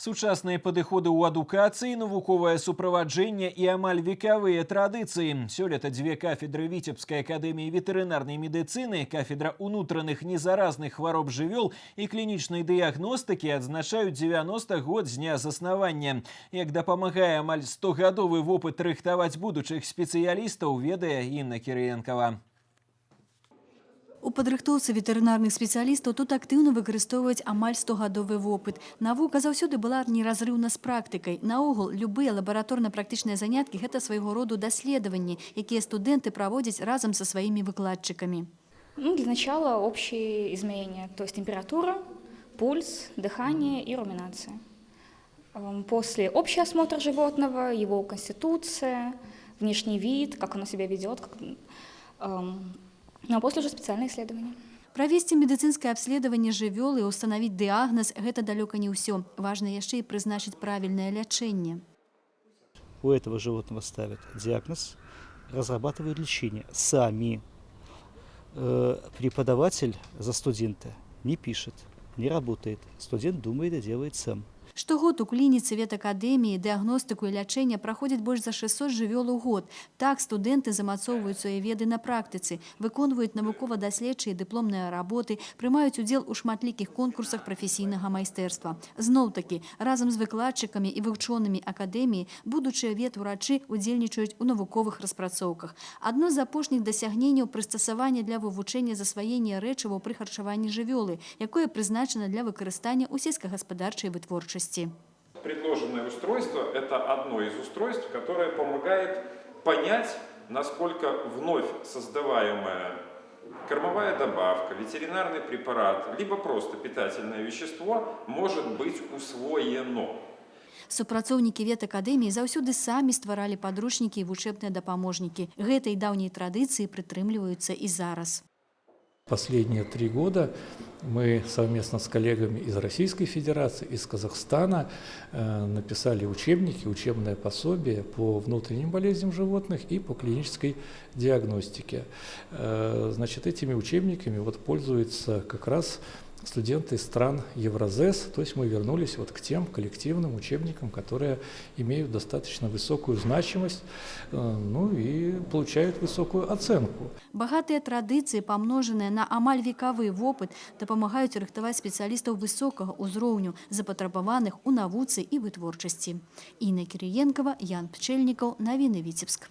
Сучасныя падыходы ў адукацыі, навуковае суправаджэнне і амаль векавыя традыцыі. Сёлета дзве кафедры Віцебскай акадэміі ветэрынарнай медыцыны, кафедра унутраных незаразных хвароб жывёл і клінічнай дыягностыкі адзначаюць 90 год з дня заснавання. Як дапамагае амаль 100-гадовы вопыт рыхтаваць будучых спецыялістаў, ведае Інна Кірыенкава. У падрыхтоўцы ветэрынарных спецыялістаў тут актыўна выкарыстоўваюць амаль 100-гадовы вопыт. Навука заўсёды была неразрыўна з практыкай. Наогул, любыя лабараторна-практычныя заняткі – гэта свайго роду даследаванні, якія студэнты праводзяць разам са сваімі выкладчыкамі. Для начала общие измерения, то есть температура, пульс, дыхание и руминация. После общий осмотр животного, его конституция, внешний вид, как оно себя ведет, а после уже специальные исследования. Правесці медыцынскае абследаванне жывёл і ўстанавіць дыягназ – гэта далёка не ўсё. Важна яшчэ і прызначыць правільнае лячэнне. У этого животного ставят диагноз, разрабатывают лечение сами. Преподаватель за студента не пишет, не работает. Студент думает и делает сам. Штогод у клініцы ветакадэміі дыягностыку і лячэння праходзіць больш за 600 жывёл у год. Так студэнты замацоўваюць свае веды на практыцы, выконваюць навукова-даследчыя дыпломныя работы, прымаюць удзел у шматлікіх конкурсах прафесійнага майстэрства. Зноў-такі, разам з выкладчыкамі і вучонымі акадэміі будучыя ветурачы удзельнічаюць у навуковых распрацоўках. Адно з апошніх дасягненняў прыстасавання для вывучэння засваення рэчываў пры харчаванні жывёлы, якое прызначана для выкарыстання ў сельскагаспадарчай вытворчасці. Предложенное устройство – это одно из устройств, которое помогает понять, насколько вновь создаваемая кормовая добавка, ветеринарный препарат, либо просто питательное вещество может быть усвоено. Супрацоўнікі ветакадэміі заўсёды самі стваралі падручнікі і вучэбныя дапаможнікі. Гэтай даўняй традыцыі прытрымліваюцца і зараз. Последние 3 года мы совместно с коллегами из Российской Федерации, из Казахстана написали учебники, учебное пособие по внутренним болезням животных и по клинической диагностике. Значит, этими учебниками пользуются как раз студенты стран Евразес, то есть мы вернулись к тем коллективным учебникам, которые имеют достаточно высокую значимость, и получают высокую оценку. Багатыя традыцыі, памножаныя на амаль векавы вопыт, дапамагаюць рыхтаваць спецыялістаў высокага ўзроўню, запатрабаваных у навуцы і вытворчасці. Інна Кірыенкава, Ян Пчэльнікаў, навіны Віцебск.